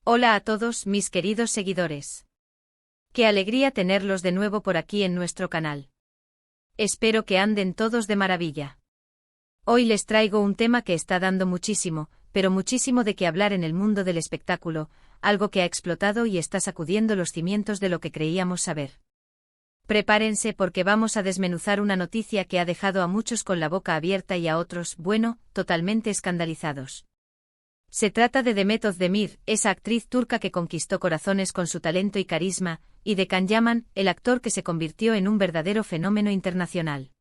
Hola a todos mis queridos seguidores. Qué alegría tenerlos de nuevo por aquí en nuestro canal. Espero que anden todos de maravilla. Hoy les traigo un tema que está dando muchísimo, pero muchísimo de qué hablar en el mundo del espectáculo, algo que ha explotado y está sacudiendo los cimientos de lo que creíamos saber. Prepárense porque vamos a desmenuzar una noticia que ha dejado a muchos con la boca abierta y a otros, bueno, totalmente escandalizados. Se trata de Demet Özdemir, esa actriz turca que conquistó corazones con su talento y carisma, y de Can Yaman, el actor que se convirtió en un verdadero fenómeno internacional.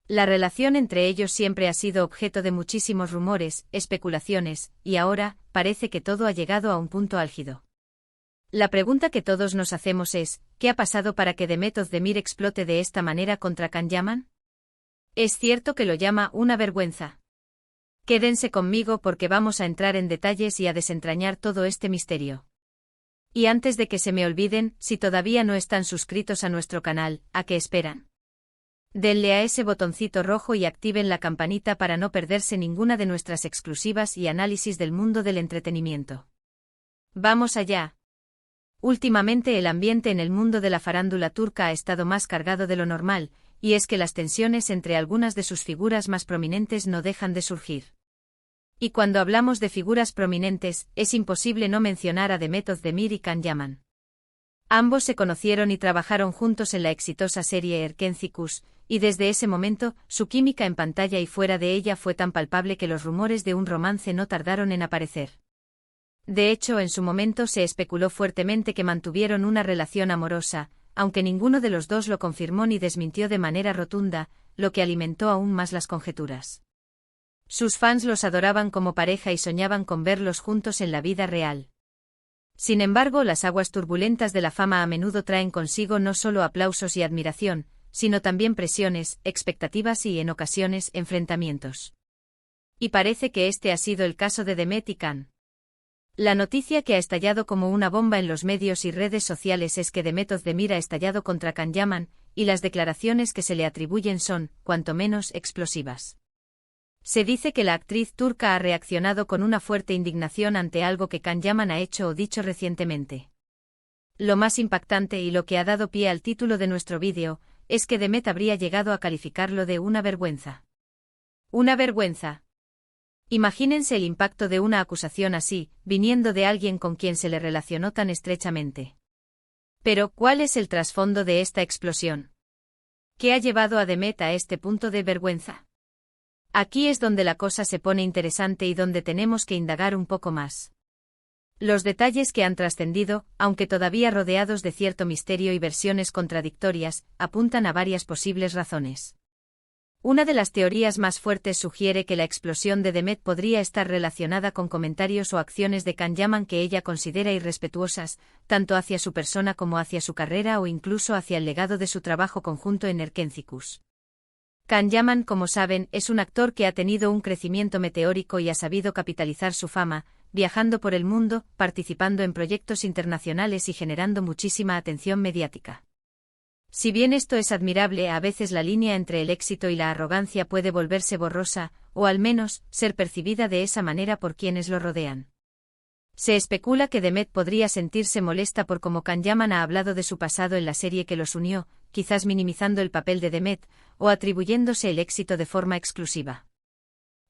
La relación entre ellos siempre ha sido objeto de muchísimos rumores, especulaciones, y ahora, parece que todo ha llegado a un punto álgido. La pregunta que todos nos hacemos es, ¿qué ha pasado para que Demet Özdemir explote de esta manera contra Can Yaman? Es cierto que lo llama una vergüenza. Quédense conmigo porque vamos a entrar en detalles y a desentrañar todo este misterio. Y antes de que se me olviden, si todavía no están suscritos a nuestro canal, ¿a qué esperan? Denle a ese botoncito rojo y activen la campanita para no perderse ninguna de nuestras exclusivas y análisis del mundo del entretenimiento. ¡Vamos allá! Últimamente el ambiente en el mundo de la farándula turca ha estado más cargado de lo normal, y es que las tensiones entre algunas de sus figuras más prominentes no dejan de surgir. Y cuando hablamos de figuras prominentes, es imposible no mencionar a Demet Özdemir y Can Yaman. Ambos se conocieron y trabajaron juntos en la exitosa serie Erkenci, y desde ese momento, su química en pantalla y fuera de ella fue tan palpable que los rumores de un romance no tardaron en aparecer. De hecho, en su momento se especuló fuertemente que mantuvieron una relación amorosa, aunque ninguno de los dos lo confirmó ni desmintió de manera rotunda, lo que alimentó aún más las conjeturas. Sus fans los adoraban como pareja y soñaban con verlos juntos en la vida real. Sin embargo, las aguas turbulentas de la fama a menudo traen consigo no solo aplausos y admiración, sino también presiones, expectativas y, en ocasiones, enfrentamientos. Y parece que este ha sido el caso de Demet y Can. La noticia que ha estallado como una bomba en los medios y redes sociales es que Demet Özdemir ha estallado contra Can Yaman, y las declaraciones que se le atribuyen son, cuanto menos, explosivas. Se dice que la actriz turca ha reaccionado con una fuerte indignación ante algo que Can Yaman ha hecho o dicho recientemente. Lo más impactante y lo que ha dado pie al título de nuestro vídeo, es que Demet habría llegado a calificarlo de una vergüenza. ¡Una vergüenza! Imagínense el impacto de una acusación así, viniendo de alguien con quien se le relacionó tan estrechamente. Pero, ¿cuál es el trasfondo de esta explosión? ¿Qué ha llevado a Demet a este punto de vergüenza? Aquí es donde la cosa se pone interesante y donde tenemos que indagar un poco más. Los detalles que han trascendido, aunque todavía rodeados de cierto misterio y versiones contradictorias, apuntan a varias posibles razones. Una de las teorías más fuertes sugiere que la explosión de Demet podría estar relacionada con comentarios o acciones de Can Yaman que ella considera irrespetuosas, tanto hacia su persona como hacia su carrera o incluso hacia el legado de su trabajo conjunto en Erkenci. Can Yaman, como saben, es un actor que ha tenido un crecimiento meteórico y ha sabido capitalizar su fama, viajando por el mundo, participando en proyectos internacionales y generando muchísima atención mediática. Si bien esto es admirable, a veces la línea entre el éxito y la arrogancia puede volverse borrosa, o al menos, ser percibida de esa manera por quienes lo rodean. Se especula que Demet podría sentirse molesta por cómo Can Yaman ha hablado de su pasado en la serie que los unió, quizás minimizando el papel de Demet, o atribuyéndose el éxito de forma exclusiva.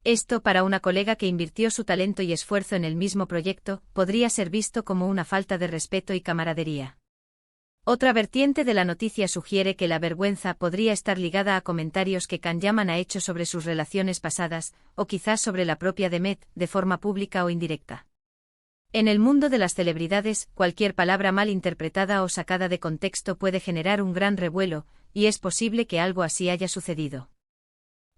Esto, para una colega que invirtió su talento y esfuerzo en el mismo proyecto, podría ser visto como una falta de respeto y camaradería. Otra vertiente de la noticia sugiere que la vergüenza podría estar ligada a comentarios que Can Yaman ha hecho sobre sus relaciones pasadas, o quizás sobre la propia Demet, de forma pública o indirecta. En el mundo de las celebridades, cualquier palabra mal interpretada o sacada de contexto puede generar un gran revuelo, y es posible que algo así haya sucedido.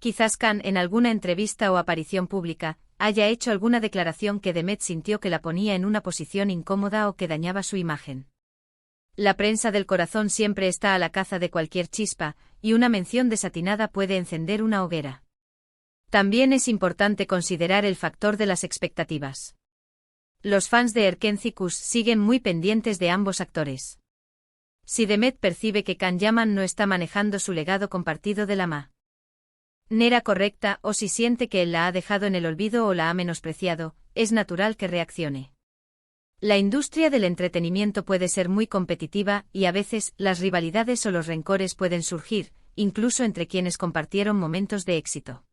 Quizás Can, en alguna entrevista o aparición pública, haya hecho alguna declaración que Demet sintió que la ponía en una posición incómoda o que dañaba su imagen. La prensa del corazón siempre está a la caza de cualquier chispa, y una mención desatinada puede encender una hoguera. También es importante considerar el factor de las expectativas. Los fans de Erkenci siguen muy pendientes de ambos actores. Si Demet percibe que Can Yaman no está manejando su legado compartido de la manera correcta o si siente que él la ha dejado en el olvido o la ha menospreciado, es natural que reaccione. La industria del entretenimiento puede ser muy competitiva y a veces las rivalidades o los rencores pueden surgir, incluso entre quienes compartieron momentos de éxito.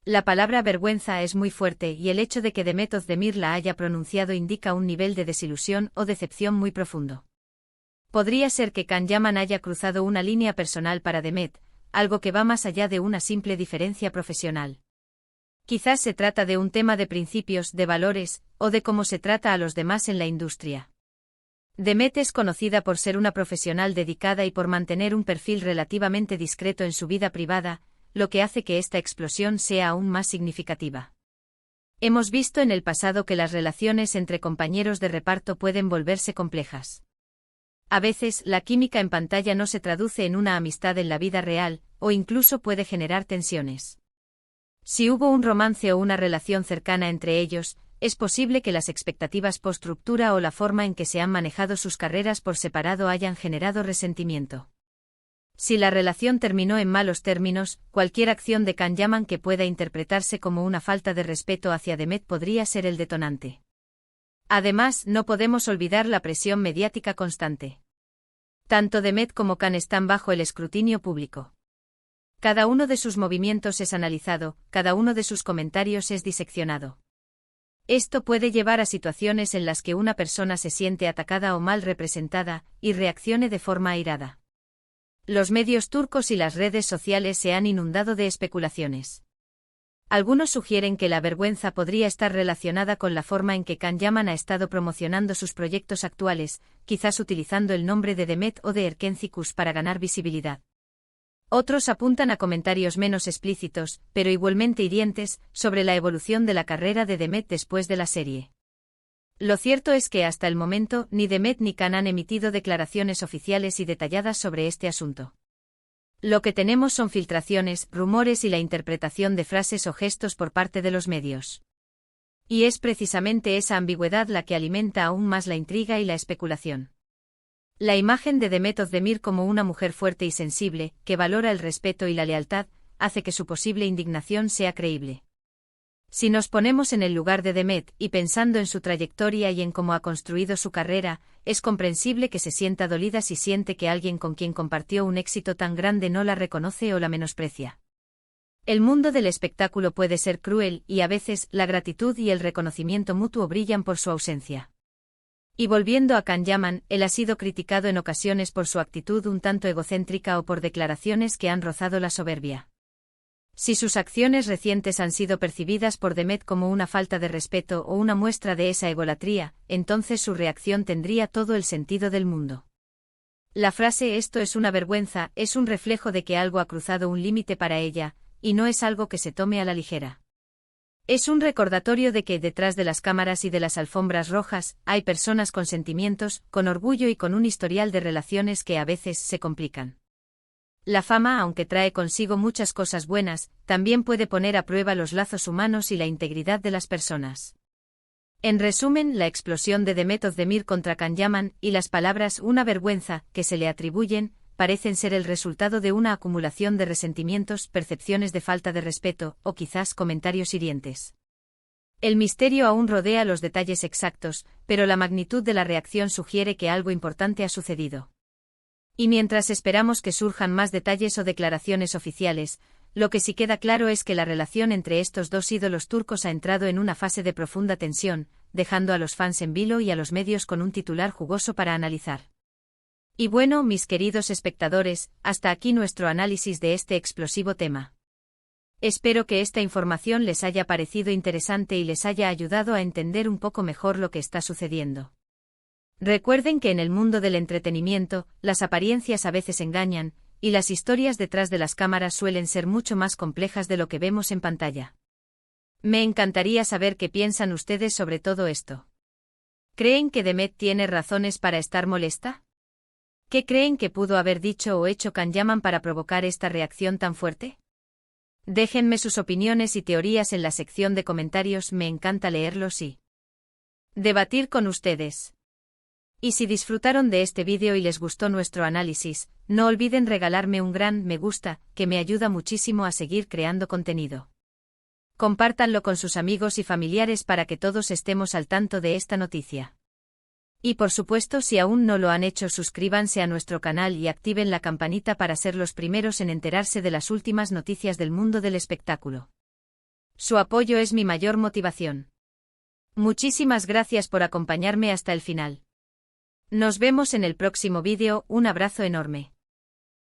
La palabra vergüenza es muy fuerte y el hecho de que Demet Özdemir la haya pronunciado indica un nivel de desilusión o decepción muy profundo. Podría ser que Can Yaman haya cruzado una línea personal para Demet, algo que va más allá de una simple diferencia profesional. Quizás se trata de un tema de principios, de valores, o de cómo se trata a los demás en la industria. Demet es conocida por ser una profesional dedicada y por mantener un perfil relativamente discreto en su vida privada, lo que hace que esta explosión sea aún más significativa. Hemos visto en el pasado que las relaciones entre compañeros de reparto pueden volverse complejas. A veces, la química en pantalla no se traduce en una amistad en la vida real, o incluso puede generar tensiones. Si hubo un romance o una relación cercana entre ellos, es posible que las expectativas post-ruptura o la forma en que se han manejado sus carreras por separado hayan generado resentimiento. Si la relación terminó en malos términos, cualquier acción de Can Yaman que pueda interpretarse como una falta de respeto hacia Demet podría ser el detonante. Además, no podemos olvidar la presión mediática constante. Tanto Demet como Can están bajo el escrutinio público. Cada uno de sus movimientos es analizado, cada uno de sus comentarios es diseccionado. Esto puede llevar a situaciones en las que una persona se siente atacada o mal representada, y reaccione de forma airada. Los medios turcos y las redes sociales se han inundado de especulaciones. Algunos sugieren que la vergüenza podría estar relacionada con la forma en que Can Yaman ha estado promocionando sus proyectos actuales, quizás utilizando el nombre de Demet o de Erkencikus para ganar visibilidad. Otros apuntan a comentarios menos explícitos, pero igualmente hirientes, sobre la evolución de la carrera de Demet después de la serie. Lo cierto es que hasta el momento ni Demet ni Can han emitido declaraciones oficiales y detalladas sobre este asunto. Lo que tenemos son filtraciones, rumores y la interpretación de frases o gestos por parte de los medios. Y es precisamente esa ambigüedad la que alimenta aún más la intriga y la especulación. La imagen de Demet Özdemir como una mujer fuerte y sensible, que valora el respeto y la lealtad, hace que su posible indignación sea creíble. Si nos ponemos en el lugar de Demet, y pensando en su trayectoria y en cómo ha construido su carrera, es comprensible que se sienta dolida si siente que alguien con quien compartió un éxito tan grande no la reconoce o la menosprecia. El mundo del espectáculo puede ser cruel y a veces la gratitud y el reconocimiento mutuo brillan por su ausencia. Y volviendo a Can Yaman, él ha sido criticado en ocasiones por su actitud un tanto egocéntrica o por declaraciones que han rozado la soberbia. Si sus acciones recientes han sido percibidas por Demet como una falta de respeto o una muestra de esa egolatría, entonces su reacción tendría todo el sentido del mundo. La frase "esto es una vergüenza" es un reflejo de que algo ha cruzado un límite para ella, y no es algo que se tome a la ligera. Es un recordatorio de que detrás de las cámaras y de las alfombras rojas, hay personas con sentimientos, con orgullo y con un historial de relaciones que a veces se complican. La fama, aunque trae consigo muchas cosas buenas, también puede poner a prueba los lazos humanos y la integridad de las personas. En resumen, la explosión de Demet Özdemir contra Can Yaman y las palabras "una vergüenza" que se le atribuyen, parecen ser el resultado de una acumulación de resentimientos, percepciones de falta de respeto, o quizás comentarios hirientes. El misterio aún rodea los detalles exactos, pero la magnitud de la reacción sugiere que algo importante ha sucedido. Y mientras esperamos que surjan más detalles o declaraciones oficiales, lo que sí queda claro es que la relación entre estos dos ídolos turcos ha entrado en una fase de profunda tensión, dejando a los fans en vilo y a los medios con un titular jugoso para analizar. Y bueno, mis queridos espectadores, hasta aquí nuestro análisis de este explosivo tema. Espero que esta información les haya parecido interesante y les haya ayudado a entender un poco mejor lo que está sucediendo. Recuerden que en el mundo del entretenimiento, las apariencias a veces engañan, y las historias detrás de las cámaras suelen ser mucho más complejas de lo que vemos en pantalla. Me encantaría saber qué piensan ustedes sobre todo esto. ¿Creen que Demet tiene razones para estar molesta? ¿Qué creen que pudo haber dicho o hecho Can Yaman para provocar esta reacción tan fuerte? Déjenme sus opiniones y teorías en la sección de comentarios, me encanta leerlos y debatir con ustedes. Y si disfrutaron de este vídeo y les gustó nuestro análisis, no olviden regalarme un gran me gusta, que me ayuda muchísimo a seguir creando contenido. Compártanlo con sus amigos y familiares para que todos estemos al tanto de esta noticia. Y por supuesto, si aún no lo han hecho, suscríbanse a nuestro canal y activen la campanita para ser los primeros en enterarse de las últimas noticias del mundo del espectáculo. Su apoyo es mi mayor motivación. Muchísimas gracias por acompañarme hasta el final. Nos vemos en el próximo vídeo, un abrazo enorme.